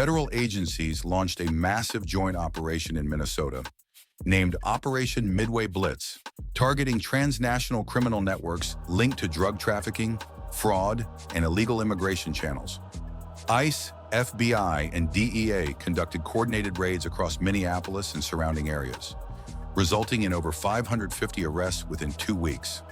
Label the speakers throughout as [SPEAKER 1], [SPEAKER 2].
[SPEAKER 1] federal agencies launched a massive joint operation in Minnesota named Operation Midway Blitz, targeting transnational criminal networks linked to drug trafficking, fraud, and illegal immigration channels. ICE, FBI, and DEA conducted coordinated raids across Minneapolis and surrounding areas, resulting in over 550 arrests within 2 weeks.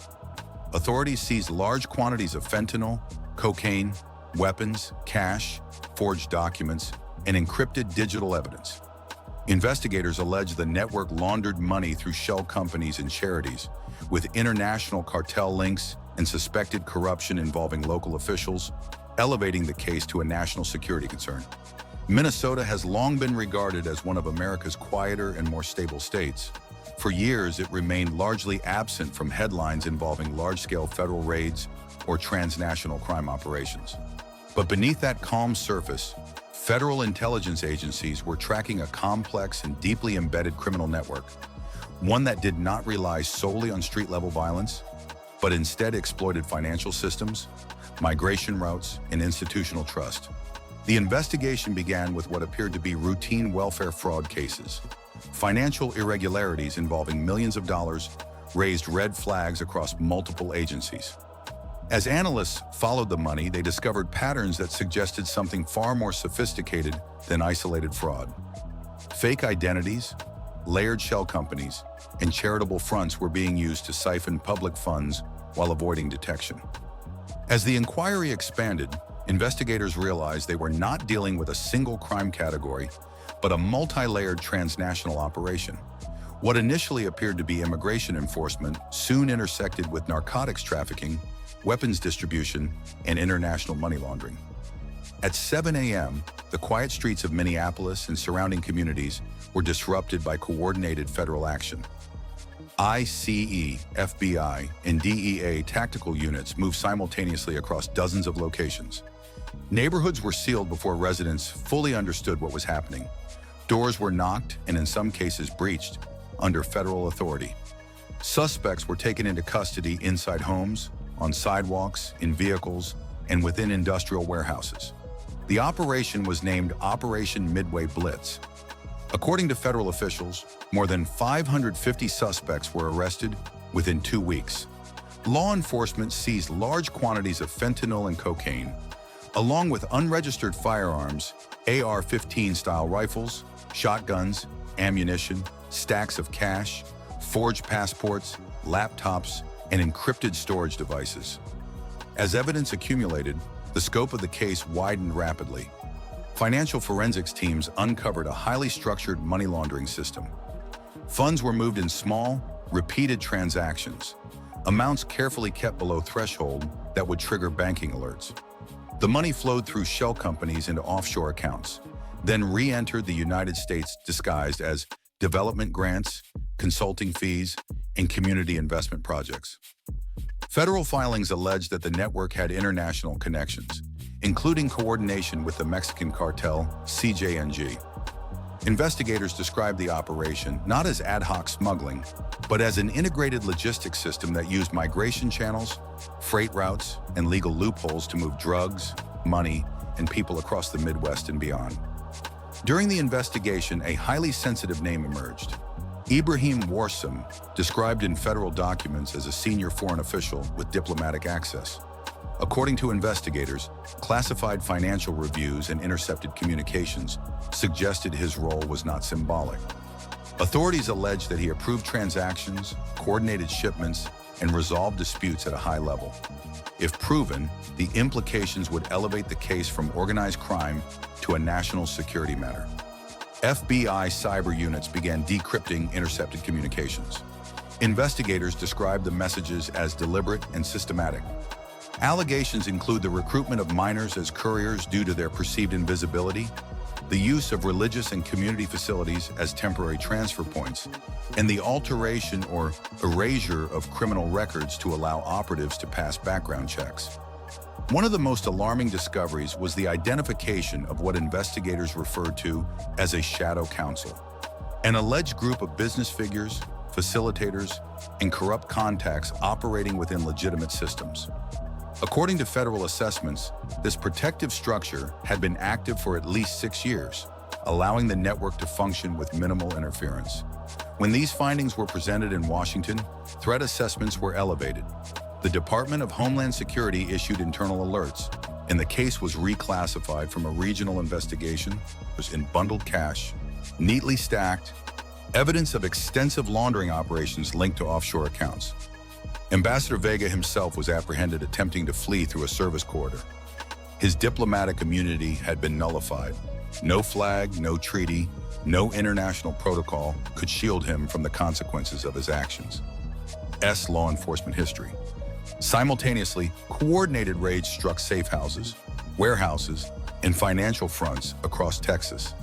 [SPEAKER 1] Authorities seized large quantities of fentanyl, cocaine, weapons, cash, forged documents, and encrypted digital evidence. Investigators allege the network laundered money through shell companies and charities, with international cartel links and suspected corruption involving local officials, elevating the case to a national security concern. Minnesota has long been regarded as one of America's quieter and more stable states. For years, it remained largely absent from headlines involving large-scale federal raids or transnational crime operations. But beneath that calm surface, federal intelligence agencies were tracking a complex and deeply embedded criminal network, one that did not rely solely on street-level violence, but instead exploited financial systems, migration routes, and institutional trust. The investigation began with what appeared to be routine welfare fraud cases. Financial irregularities involving millions of dollars raised red flags across multiple agencies. As analysts followed the money, they discovered patterns that suggested something far more sophisticated than isolated fraud. Fake identities, layered shell companies, and charitable fronts were being used to siphon public funds while avoiding detection. As the inquiry expanded, investigators realized they were not dealing with a single crime category, but a multi-layered transnational operation. What initially appeared to be immigration enforcement soon intersected with narcotics trafficking, weapons distribution, and international money laundering. At 7 a.m., the quiet streets of Minneapolis and surrounding communities were disrupted by coordinated federal action. ICE, FBI, and DEA tactical units moved simultaneously across dozens of locations. Neighborhoods were sealed before residents fully understood what was happening. Doors were knocked and in some cases breached under federal authority. Suspects were taken into custody inside homes, on sidewalks, in vehicles, and within industrial warehouses. The operation was named Operation Midway Blitz. According to federal officials, more than 550 suspects were arrested within 2 weeks. Law enforcement seized large quantities of fentanyl and cocaine, along with unregistered firearms, AR-15-style rifles, shotguns, ammunition, stacks of cash, forged passports, laptops, and encrypted storage devices. As evidence accumulated, the scope of the case widened rapidly. Financial forensics teams uncovered a highly structured money laundering system. Funds were moved in small, repeated transactions, amounts carefully kept below threshold that would trigger banking alerts. The money flowed through shell companies into offshore accounts, then re-entered the United States disguised as development grants, consulting fees, and community investment projects. Federal filings allege that the network had international connections, including coordination with the Mexican cartel, CJNG. Investigators described the operation not as ad hoc smuggling, but as an integrated logistics system that used migration channels, freight routes, and legal loopholes to move drugs, money, and people across the Midwest and beyond. During the investigation, a highly sensitive name emerged. Ibrahim Warsam, described in federal documents as a senior foreign official with diplomatic access. According to investigators, classified financial reviews and intercepted communications suggested his role was not symbolic. Authorities allege that he approved transactions, coordinated shipments, and resolved disputes at a high level. If proven, the implications would elevate the case from organized crime to a national security matter. FBI cyber units began decrypting intercepted communications. Investigators described the messages as deliberate and systematic. Allegations include the recruitment of minors as couriers due to their perceived invisibility, the use of religious and community facilities as temporary transfer points, and the alteration or erasure of criminal records to allow operatives to pass background checks. One of the most alarming discoveries was the identification of what investigators referred to as a shadow council, an alleged group of business figures, facilitators, and corrupt contacts operating within legitimate systems. According to federal assessments, this protective structure had been active for at least 6 years, allowing the network to function with minimal interference. When these findings were presented in Washington, threat assessments were elevated. The Department of Homeland Security issued internal alerts, and the case was reclassified from a regional investigation in bundled cash, neatly stacked, evidence of extensive laundering operations linked to offshore accounts. Ambassador Vega himself was apprehended attempting to flee through a service corridor. His diplomatic immunity had been nullified. No flag, no treaty, no international protocol could shield him from the consequences of his actions. Law enforcement history. Simultaneously, coordinated raids struck safe houses, warehouses, and financial fronts across Texas,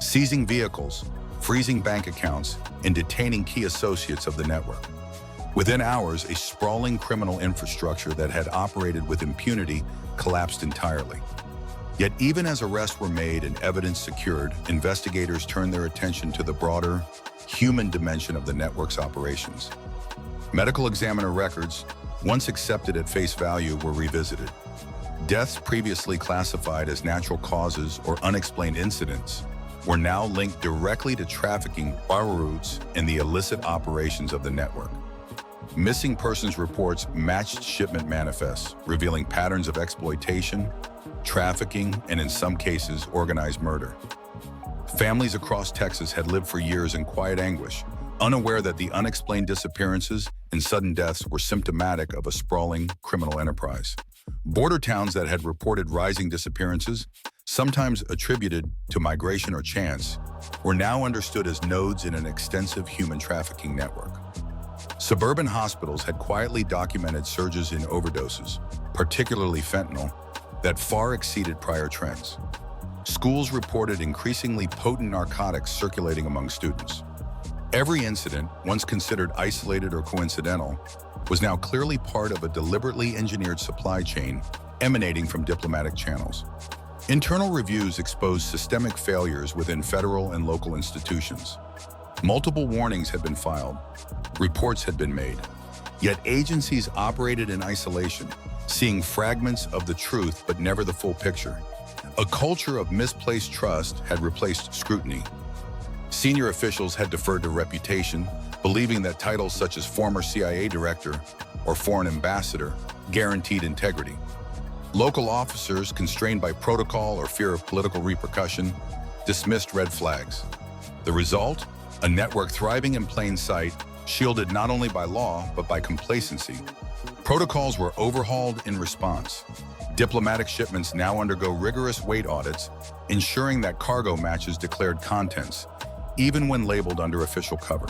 [SPEAKER 1] seizing vehicles, freezing bank accounts, and detaining key associates of the network. Within hours, a sprawling criminal infrastructure that had operated with impunity collapsed entirely. Yet even as arrests were made and evidence secured, investigators turned their attention to the broader, human dimension of the network's operations. Medical examiner records, once accepted at face value, were revisited. Deaths previously classified as natural causes or unexplained incidents were now linked directly to trafficking routes and the illicit operations of the network. Missing persons reports matched shipment manifests, revealing patterns of exploitation, trafficking, and in some cases, organized murder. Families across Texas had lived for years in quiet anguish, unaware that the unexplained disappearances and sudden deaths were symptomatic of a sprawling criminal enterprise. Border towns that had reported rising disappearances, sometimes attributed to migration or chance, were now understood as nodes in an extensive human trafficking network. Suburban hospitals had quietly documented surges in overdoses, particularly fentanyl, that far exceeded prior trends. Schools reported increasingly potent narcotics circulating among students. Every incident, once considered isolated or coincidental, was now clearly part of a deliberately engineered supply chain emanating from diplomatic channels. Internal reviews exposed systemic failures within federal and local institutions. Multiple warnings had been filed, reports had been made, yet agencies operated in isolation, seeing fragments of the truth but never the full picture. A culture of misplaced trust had replaced scrutiny. Senior officials had deferred to reputation, believing that titles such as former CIA director or foreign ambassador guaranteed integrity. Local officers, constrained by protocol or fear of political repercussion, dismissed red flags. The result? A network thriving in plain sight, shielded not only by law, but by complacency. Protocols were overhauled in response. Diplomatic shipments now undergo rigorous weight audits, ensuring that cargo matches declared contents, even when labeled under official cover.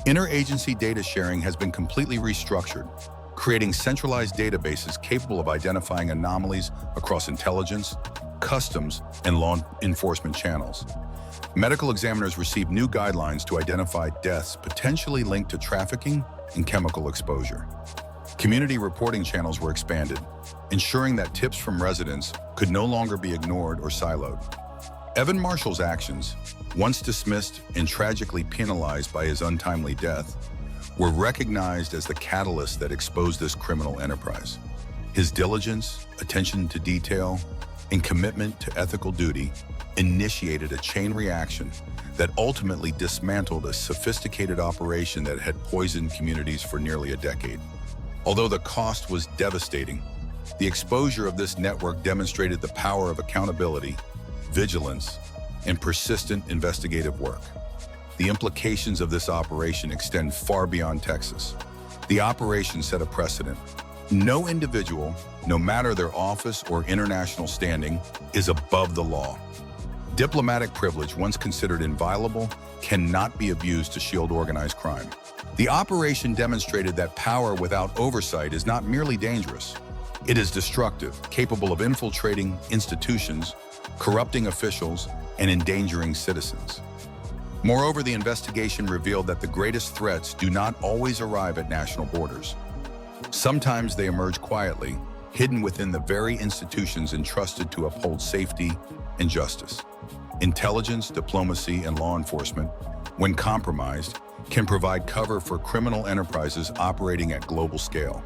[SPEAKER 1] Interagency data sharing has been completely restructured, creating centralized databases capable of identifying anomalies across intelligence, customs, and law enforcement channels. Medical examiners received new guidelines to identify deaths potentially linked to trafficking and chemical exposure. Community reporting channels were expanded, ensuring that tips from residents could no longer be ignored or siloed. Evan Marshall's actions, once dismissed and tragically penalized by his untimely death, were recognized as the catalyst that exposed this criminal enterprise. His diligence, attention to detail, and commitment to ethical duty initiated a chain reaction that ultimately dismantled a sophisticated operation that had poisoned communities for nearly a decade. Although the cost was devastating, the exposure of this network demonstrated the power of accountability, vigilance, and persistent investigative work. The implications of this operation extend far beyond Texas. The operation set a precedent. No individual, no matter their office or international standing, is above the law. Diplomatic privilege, once considered inviolable, cannot be abused to shield organized crime. The operation demonstrated that power without oversight is not merely dangerous. It is destructive, capable of infiltrating institutions, corrupting officials, and endangering citizens. Moreover, the investigation revealed that the greatest threats do not always arrive at national borders. Sometimes they emerge quietly, hidden within the very institutions entrusted to uphold safety and justice. Intelligence, diplomacy, and law enforcement, when compromised, can provide cover for criminal enterprises operating at global scale.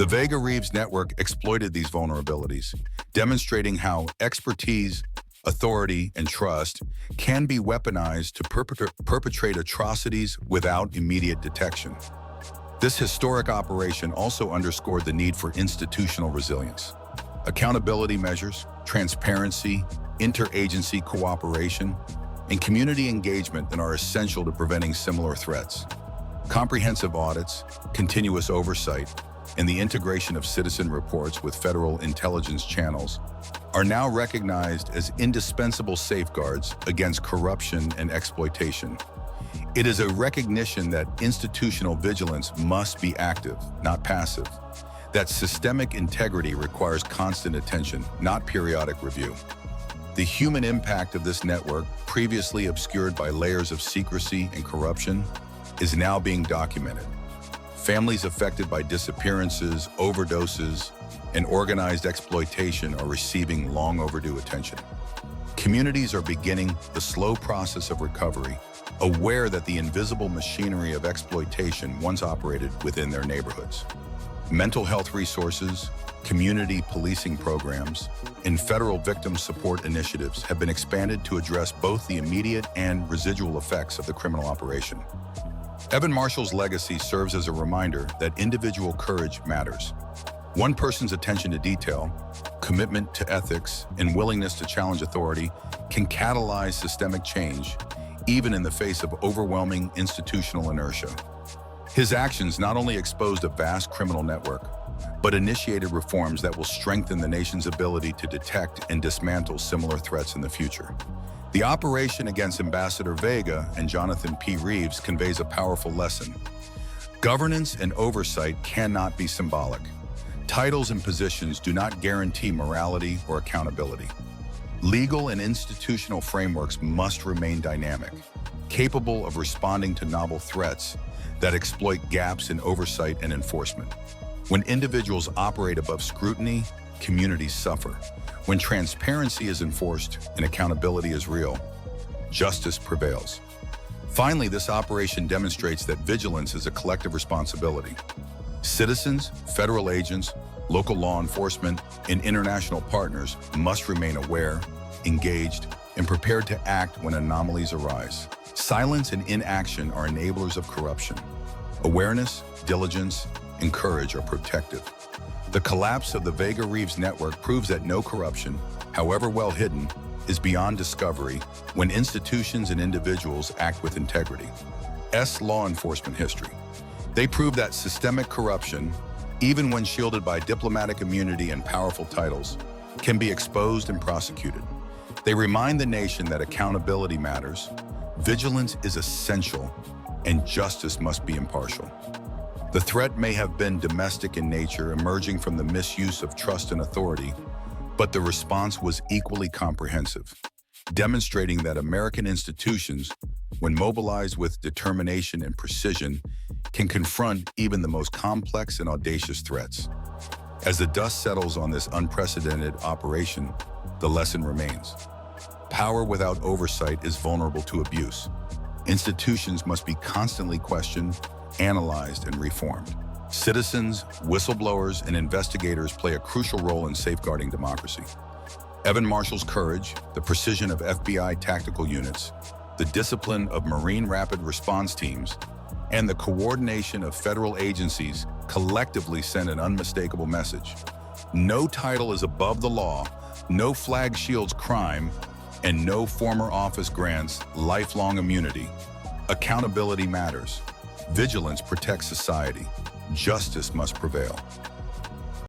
[SPEAKER 1] The Vega Reeves network exploited these vulnerabilities, demonstrating how expertise, authority, and trust can be weaponized to perpetrate atrocities without immediate detection. This historic operation also underscored the need for institutional resilience. Accountability measures, transparency, interagency cooperation, and community engagement that are essential to preventing similar threats. Comprehensive audits, continuous oversight, and the integration of citizen reports with federal intelligence channels are now recognized as indispensable safeguards against corruption and exploitation. It is a recognition that institutional vigilance must be active, not passive, that systemic integrity requires constant attention, not periodic review. The human impact of this network, previously obscured by layers of secrecy and corruption, is now being documented. Families affected by disappearances, overdoses, and organized exploitation are receiving long overdue attention. Communities are beginning the slow process of recovery, aware that the invisible machinery of exploitation once operated within their neighborhoods. Mental health resources, community policing programs, and federal victim support initiatives have been expanded to address both the immediate and residual effects of the criminal operation. Evan Marshall's legacy serves as a reminder that individual courage matters. One person's attention to detail, commitment to ethics, and willingness to challenge authority can catalyze systemic change, even in the face of overwhelming institutional inertia. His actions not only exposed a vast criminal network, but initiated reforms that will strengthen the nation's ability to detect and dismantle similar threats in the future. The operation against Ambassador Vega and Jonathan P. Reeves conveys a powerful lesson. Governance and oversight cannot be symbolic. Titles and positions do not guarantee morality or accountability. Legal and institutional frameworks must remain dynamic, capable of responding to novel threats that exploit gaps in oversight and enforcement. When individuals operate above scrutiny, communities suffer. When transparency is enforced and accountability is real, justice prevails. Finally, this operation demonstrates that vigilance is a collective responsibility. Citizens, federal agents, local law enforcement, and international partners must remain aware, engaged, and prepared to act when anomalies arise. Silence and inaction are enablers of corruption. Awareness, diligence, and courage are protective. The collapse of the Vega Reeves network proves that no corruption, however well hidden, is beyond discovery when institutions and individuals act with integrity. Law enforcement history. They prove that systemic corruption, even when shielded by diplomatic immunity and powerful titles, can be exposed and prosecuted. They remind the nation that accountability matters, vigilance is essential, and justice must be impartial. The threat may have been domestic in nature, emerging from the misuse of trust and authority, but the response was equally comprehensive, demonstrating that American institutions, when mobilized with determination and precision, can confront even the most complex and audacious threats. As the dust settles on this unprecedented operation, the lesson remains. Power without oversight is vulnerable to abuse. Institutions must be constantly questioned, analyzed, and reformed. Citizens, whistleblowers, and investigators play a crucial role in safeguarding democracy. Evan Marshall's courage, the precision of FBI tactical units, the discipline of Marine Rapid Response Teams, and the coordination of federal agencies collectively send an unmistakable message. No title is above the law, no flag shields crime, and no former office grants lifelong immunity. Accountability matters. Vigilance protects society. Justice must prevail.